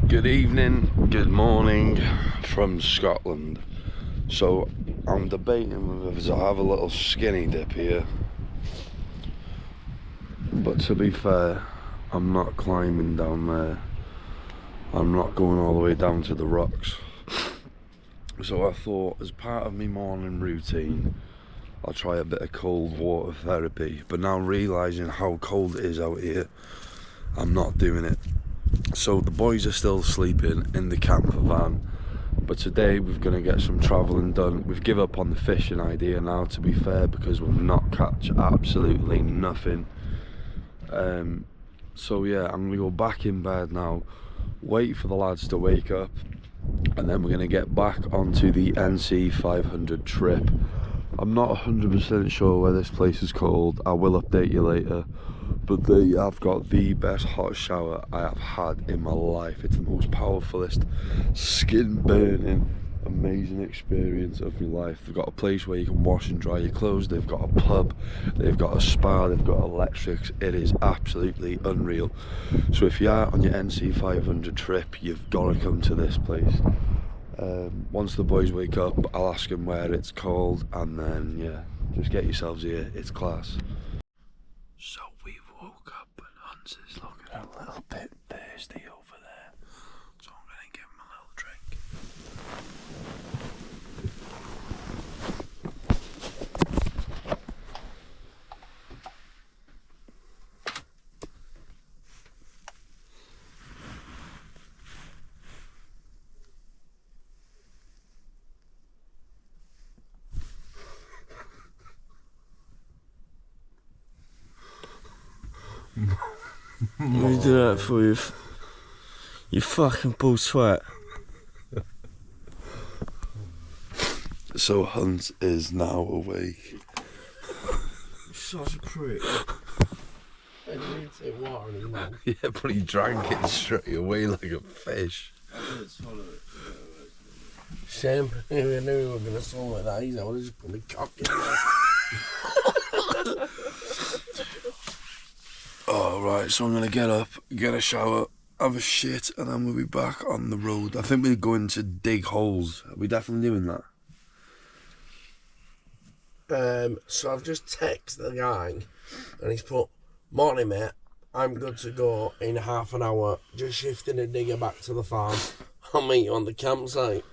Good evening, good morning from Scotland. So I'm debating whether to have a little skinny dip here, but to be fair, I'm not climbing down there. I'm not going all the way down to the rocks. So I thought, as part of my morning routine, I'll try a bit of cold water therapy. But now realising how cold it is out here, I'm not doing it. So the boys are still sleeping in the camper van, but today we're going to get some travelling done. We've given up on the fishing idea now, to be fair, because we've not catch absolutely nothing. So yeah, I'm going to go back in bed now, wait for the lads to wake up, and then we're going to get back onto the NC500 trip. I'm not 100% sure where this place is called. I will update you later. But they have got the best hot shower I have had in my life. It's the most powerfulest, skin burning, amazing experience of my life. They've got a place where you can wash and dry your clothes. They've got a pub, they've got a spa, they've got electrics. It is absolutely unreal. So if you are on your NC500 trip, you've got to come to this place. Once the boys wake up, I'll ask them where it's called, and then yeah, just get yourselves here. It's class. So we've woke up and Hans is looking a little bit thirsty over there, so I'm going to give him a little drink. What do you do that for, you fucking bull sweat? So Hans is now awake. Such a prick. I didn't take water anymore. Yeah, but he drank it straight away like a fish. Shame. If I knew we were going to swallow that easy, I would have just put my cock in there. Alright, so I'm going to get up, get a shower, have a shit, and then we'll be back on the road. I think we're going to dig holes. Are we definitely doing that? So I've just texted the guy, and he's put, "Morning, mate. I'm good to go in half an hour. Just shifting the digger back to the farm. I'll meet you on the campsite."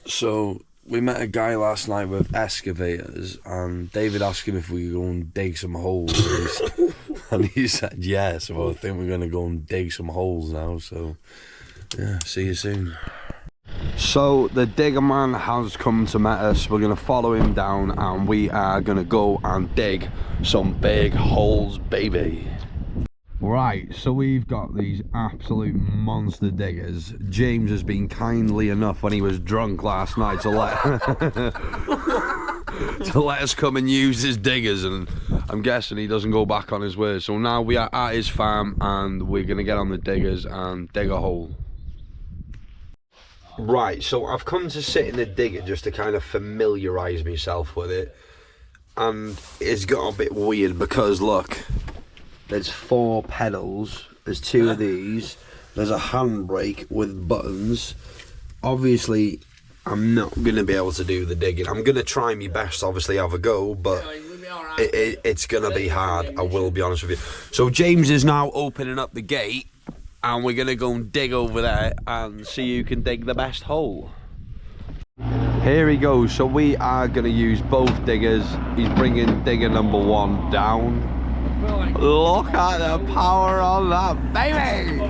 So we met a guy last night with excavators, and David asked him if we could go and dig some holes. And he said yeah, so I think we're going to go and dig some holes now. So yeah, see you soon. So the digger man has come to meet us. We're going to follow him down, and we are going to go and dig some big holes, baby. Right, so we've got these absolute monster diggers. James has been kindly enough when he was drunk last night to let to let us come and use his diggers, and I'm guessing he doesn't go back on his word. So now we are at his farm, and we're gonna get on the diggers and dig a hole. Right, so I've come to sit in the digger just to kind of familiarise myself with it, and it's got a bit weird because look, there's 4 pedals, there's 2 of these, there's a handbrake with buttons. Obviously, I'm not going to be able to do the digging. I'm going to try my best, obviously, have a go, but it's going to be hard, I will be honest with you. So James is now opening up the gate, and we're going to go and dig over there and see who can dig the best hole. Here he goes, so we are going to use both diggers. He's bringing digger number 1 down. Look at the power on that, baby!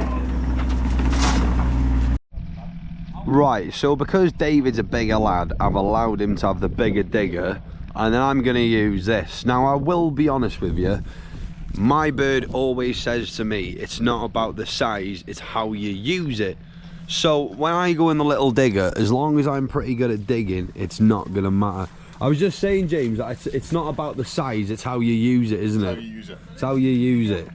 Right, so because David's a bigger lad, I've allowed him to have the bigger digger, and then I'm going to use this. Now, I will be honest with you, my bird always says to me, it's not about the size, it's how you use it. So when I go in the little digger, as long as I'm pretty good at digging, it's not going to matter. I was just saying, James, that it's not about the size, it's how you use it, isn't it? It's how you use it. It's how you use it.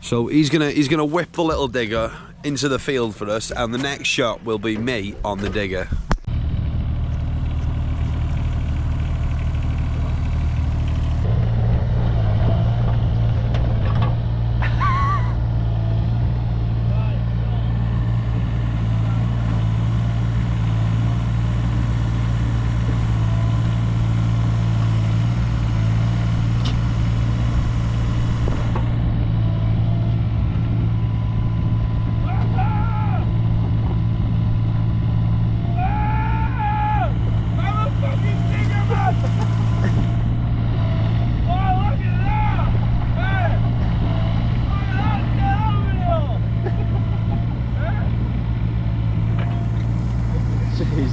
So he's gonna whip the little digger into the field for us, and the next shot will be me on the digger.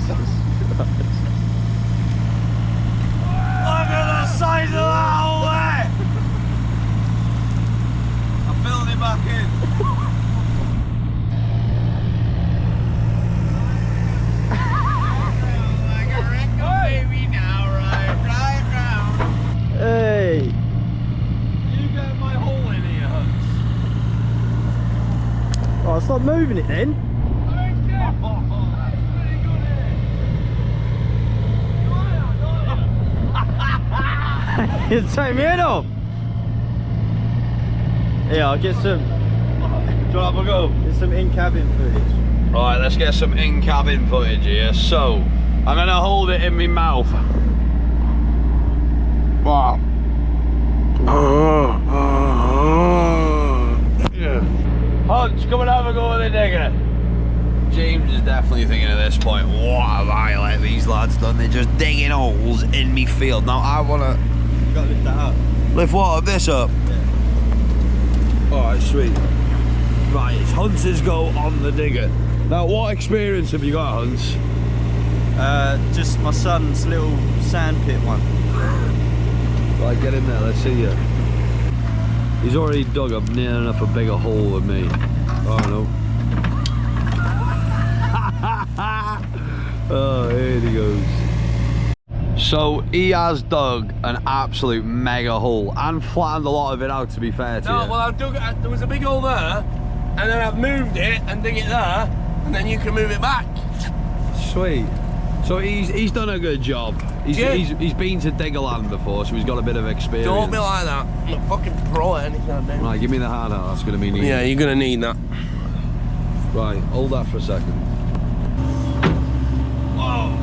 Look at the size of that hole there! I filled it back in. Like a record baby now, right round. Hey! You get my hole in here, Hans. Oh, stop moving it then. You take me head off. Yeah, I'll get some. Do you want to have a go? Get some in-cabin footage. Right, let's get some in-cabin footage here. So, I'm gonna hold it in my mouth. Wow. Yeah. Hunch, come and have a go with the digger. James is definitely thinking at this point, what have I let these lads done? They're just digging holes in me field. Now I wanna... You gotta lift that up. Lift what? This up? Yeah. Alright, sweet. Right, it's Hunter's go on the digger. Now, what experience have you got, Hunts? Just my son's little sandpit one. Right, get in there, let's see you. He's already dug up near enough a bigger hole than me. Oh no. Oh, here he goes. So he has dug an absolute mega hole and flattened a lot of it out, to be fair to you. No, well, I dug. There was a big hole there, and then I've moved it and dig it there, and then you can move it back. Sweet. So he's done a good job. He's been to Diggerland before, so he's got a bit of experience. Don't be like that. I'm a fucking pro at anything I do. Right, give me the hard hat. That's gonna be needed. Yeah, you're gonna need that. Right, hold that for a second. Whoa.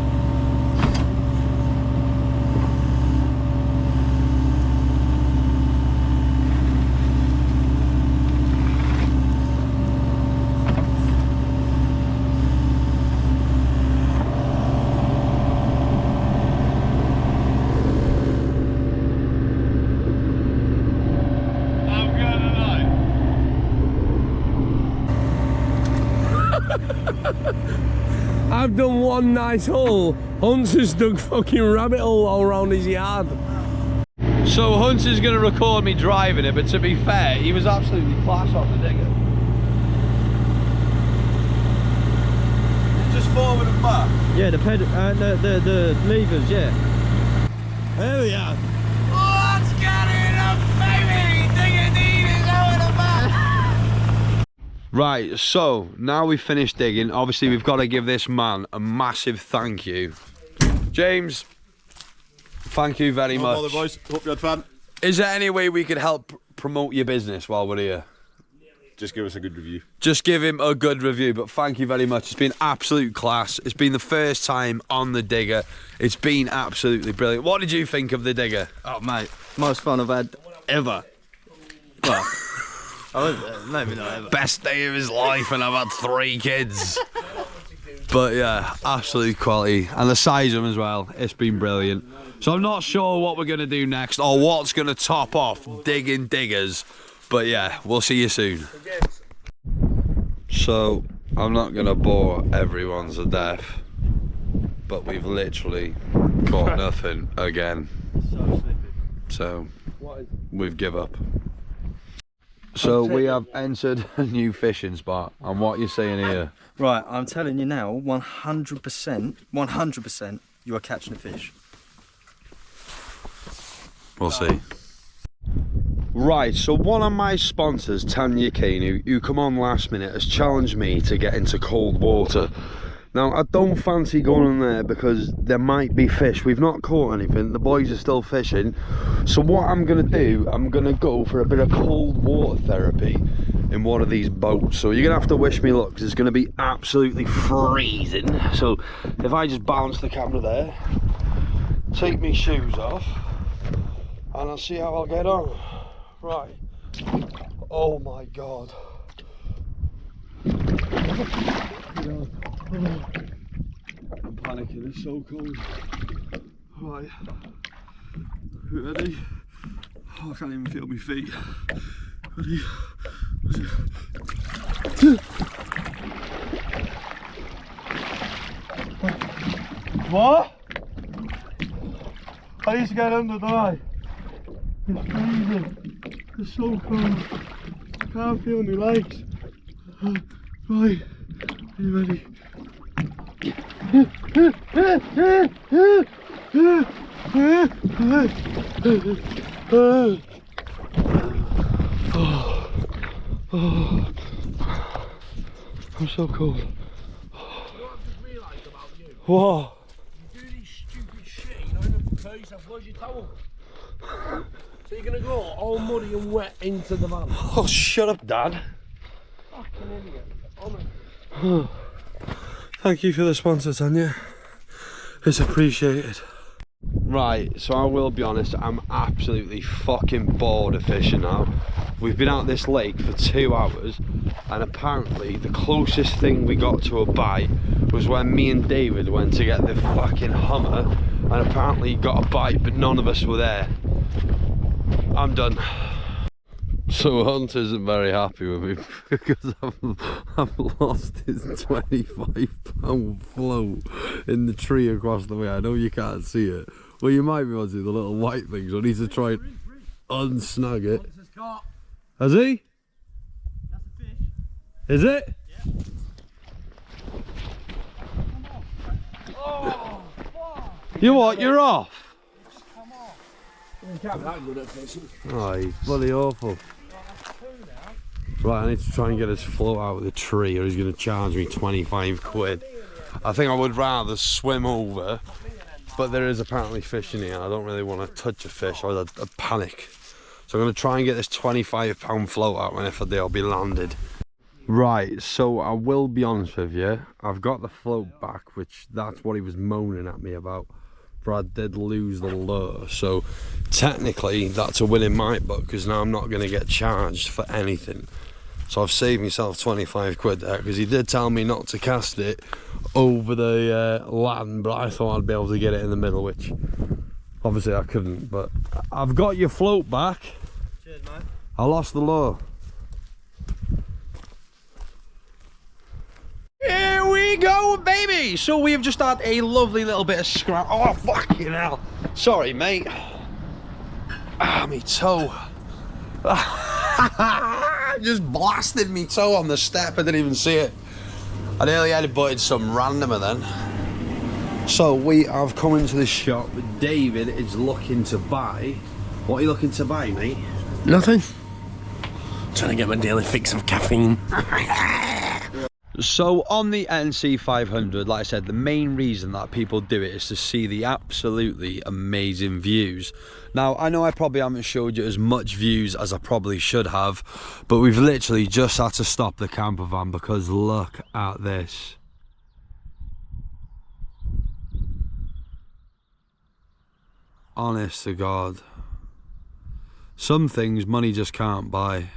I've done one nice hole. Hunter's dug fucking rabbit hole all around his yard. So Hunter's gonna record me driving it, but to be fair, he was absolutely class off the digger. Just forward and back. Yeah, the levers, yeah. There we are. Let's get it up, baby! Dig is over the back! Right, so now we've finished digging. Obviously, we've got to give this man a massive thank you. James, thank you very much. No bother, boys. Hope you had fun. Is there any way we could help promote your business while we're here? Just give us a good review. Just give him a good review, but thank you very much. It's been absolute class. It's been the first time on the digger. It's been absolutely brilliant. What did you think of the digger? Oh, mate, most fun I've had ever. Well, maybe not ever. Best day of his life, and I've had 3 kids. But yeah, absolute quality. And the size of them as well. It's been brilliant. So I'm not sure what we're going to do next or what's going to top off digging diggers. But yeah, we'll see you soon. So, I'm not going to bore everyone to death, but we've literally caught nothing again. So, we've give up. So, we have entered a new fishing spot, and what you're saying here? Right, I'm telling you now, 100%, you are catching a fish. We'll see. Right, so one of my sponsors, Tanya Kane, who come on last minute, has challenged me to get into cold water. Now, I don't fancy going in there because there might be fish. We've not caught anything. The boys are still fishing. So what I'm going to do, I'm going to go for a bit of cold water therapy in one of these boats. So you're going to have to wish me luck because it's going to be absolutely freezing. So if I just bounce the camera there, take my shoes off, and I'll see how I'll get on. Right. Oh my god. I'm panicking, it's so cold. Right. Ready? Oh, I can't even feel my feet. Ready? What? I need to get under, don't I? It's freezing. It's so cold. I can't feel my legs. Right, are you ready? I'm so cold. You know what I've just realised about you? What? You do this stupid shit, you don't even prepare yourself. Where's your towel? So you're gonna go all muddy and wet into the van. Oh, shut up, Dad. Fucking idiot. Honestly. Thank you for the sponsor, Tanya. It's appreciated. Right, so I will be honest, I'm absolutely fucking bored of fishing now. We've been out this lake for 2 hours, and apparently the closest thing we got to a bite was when me and David went to get the fucking Hummer, and apparently got a bite, but none of us were there. I'm done. So Hunt isn't very happy with me because I've lost his £25 float in the tree across the way. I know you can't see it. Well, you might be able to see the little white things. I need to try and unsnag it. Has he? That's a fish. Is it? Yeah. Oh, You what? You're off? come on. You can't be that good at fishing. Oh, he's bloody awful. Right, I need to try and get his float out of the tree or he's going to charge me 25 quid. I think I would rather swim over, but there is apparently fish in here. I don't really want to touch a fish or I'd panic. So I'm going to try and get this £25 float out, and if I do, I'll be landed. Right, so I will be honest with you. I've got the float back, which that's what he was moaning at me about. But I did lose the lure, so technically that's a win in my book because now I'm not going to get charged for anything. So I've saved myself 25 quid there because he did tell me not to cast it over the land, but I thought I'd be able to get it in the middle, which obviously I couldn't. But I've got your float back. Cheers, mate. I lost the lure. Here we go, baby! So we have just had a lovely little bit of scrap. Oh, fucking hell. Sorry, mate. Ah, me toe. Just blasted me toe on the step. I didn't even see it. I nearly headbutted some randomer then. So we have come into the shop. David is looking to buy. What are you looking to buy, mate? Nothing. Trying to get my daily fix of caffeine. So on the NC500, like I said, the main reason that people do it is to see the absolutely amazing views. Now, I know I probably haven't showed you as much views as I probably should have, but we've literally just had to stop the camper van because look at this. Honest to God. Some things money just can't buy.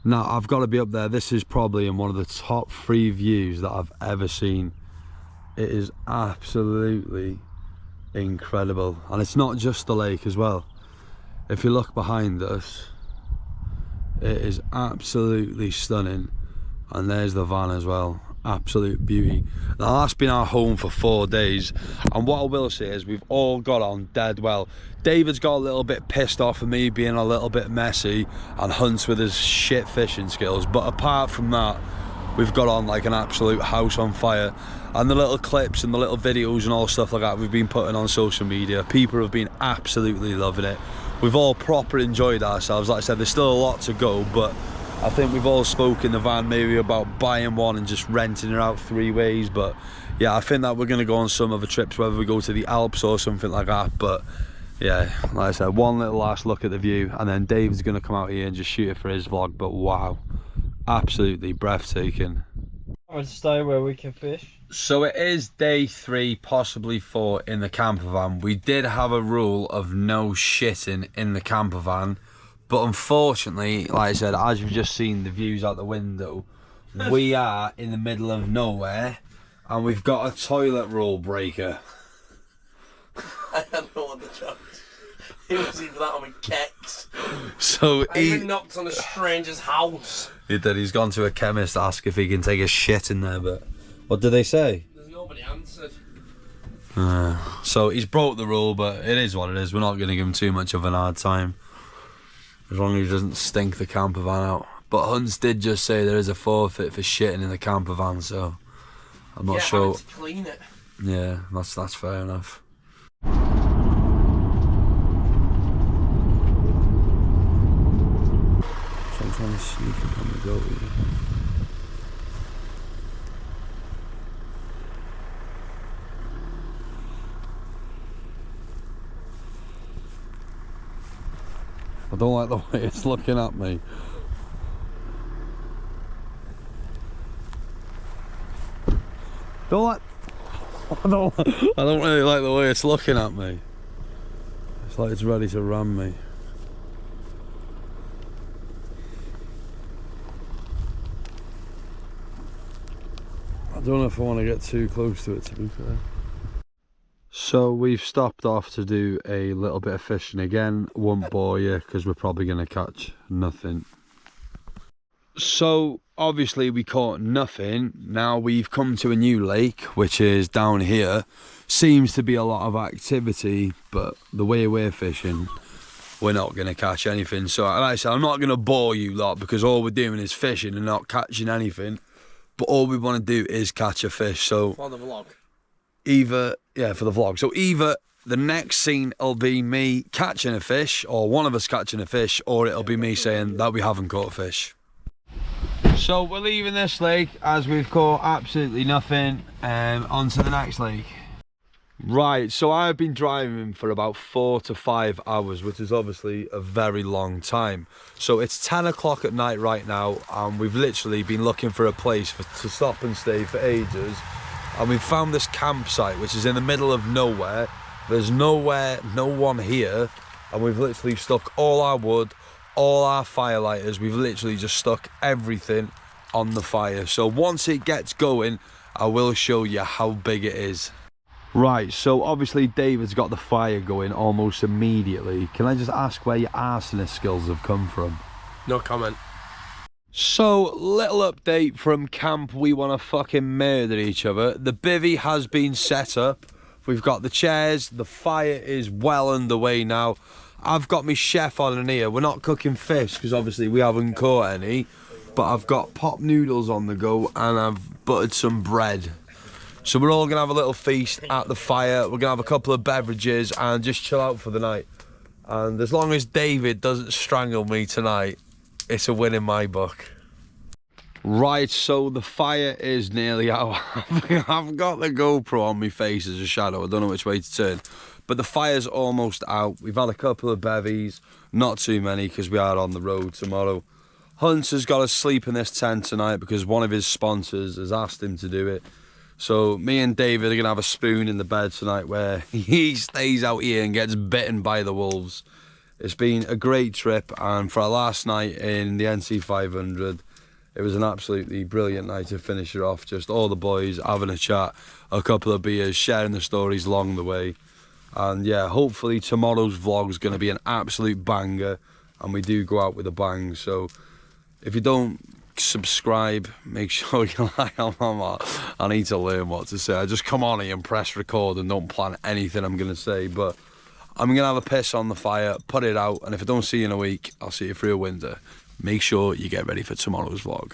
Now, I've got to be up there. This is probably in one of the top 3 views that I've ever seen. It is absolutely incredible. And it's not just the lake as well. If you look behind us, it is absolutely stunning. And there's the van as well. Absolute beauty. Now, that's been our home for 4 days. And what I will say is we've all got on dead well. David's got a little bit pissed off of me being a little bit messy and Hunt's with his shit fishing skills. But apart from that, we've got on like an absolute house on fire. And the little clips and the little videos and all stuff like that we've been putting on social media, people have been absolutely loving it. We've all proper enjoyed ourselves. Like I said, there's still a lot to go, but I think we've all spoke in the van maybe about buying one and just renting it out 3 ways. But yeah, I think that we're going to go on some other trips, whether we go to the Alps or something like that. But yeah, like I said, one little last look at the view, and then Dave's going to come out here and just shoot it for his vlog. But wow, absolutely breathtaking. I would stay where we can fish. So it is day 3, possibly 4 in the camper van. We did have a rule of no shitting in the camper van, but unfortunately, like I said, as you've just seen the views out the window, we are in the middle of nowhere and we've got a toilet rule breaker. I had no other choice. He was either that or with keks. So I even knocked on a stranger's house. He did. He's gone to a chemist to ask if he can take a shit in there, but what did they say? There's nobody answered. So he's broke the rule, but it is what it is. We're not going to give him too much of an hard time, as long as he doesn't stink the camper van out. But Hunts did just say there is a forfeit for shitting in the camper van, so I'm not sure. To clean it. Yeah, that's fair enough. So I'm trying to sneak up on the goat here. I don't like the way it's looking at me. I don't really like the way it's looking at me. It's like it's ready to ram me. I don't know if I want to get too close to it, to be fair. So we've stopped off to do a little bit of fishing again. Won't bore you because we're probably going to catch nothing. So obviously we caught nothing. Now we've come to a new lake, which is down here. Seems to be a lot of activity, but the way we're fishing, we're not going to catch anything. So like I said, I'm not going to bore you lot because all we're doing is fishing and not catching anything. But all we want to do is catch a fish. So For the vlog. For the vlog. So either the next scene will be me catching a fish, or one of us catching a fish, or it'll be me saying that we haven't caught a fish. So we're leaving this lake as we've caught absolutely nothing, onto the next lake. Right, so I've been driving for about 4 to 5 hours, which is obviously a very long time. So it's 10 o'clock at night right now, and we've literally been looking for a place to stop and stay for ages. And we've found this campsite, which is in the middle of nowhere. There's no one here, and we've literally stuck all our wood, all our firelighters, we've literally just stuck everything on the fire. So once it gets going, I will show you how big it is. Right, so obviously David's got the fire going almost immediately. Can I just ask where your arsonist skills have come from? No comment. So, little update from camp. We want to fucking murder each other. The bivvy has been set up. We've got the chairs. The fire is well underway now. I've got my chef on in here. We're not cooking fish because obviously we haven't caught any. But I've got pop noodles on the go and I've buttered some bread. So we're all going to have a little feast at the fire. We're going to have a couple of beverages and just chill out for the night. And as long as David doesn't strangle me tonight, it's a win in my book. Right, so the fire is nearly out. I've got the GoPro on my face as a shadow. I don't know which way to turn. But the fire's almost out. We've had a couple of bevies. Not too many because we are on the road tomorrow. Hunt has got to sleep in this tent tonight because one of his sponsors has asked him to do it. So me and David are going to have a spoon in the bed tonight where he stays out here and gets bitten by the wolves. It's been a great trip, and for our last night in the NC500, it was an absolutely brilliant night to finish it off. Just all the boys having a chat, a couple of beers, sharing the stories along the way. And yeah, hopefully tomorrow's vlog is going to be an absolute banger, and we do go out with a bang. So if you don't subscribe, make sure you like. I need to learn what to say. I just come on here and press record and don't plan anything I'm going to say, but I'm going to have a piss on the fire, put it out, and if I don't see you in a week, I'll see you through a winter. Make sure you get ready for tomorrow's vlog.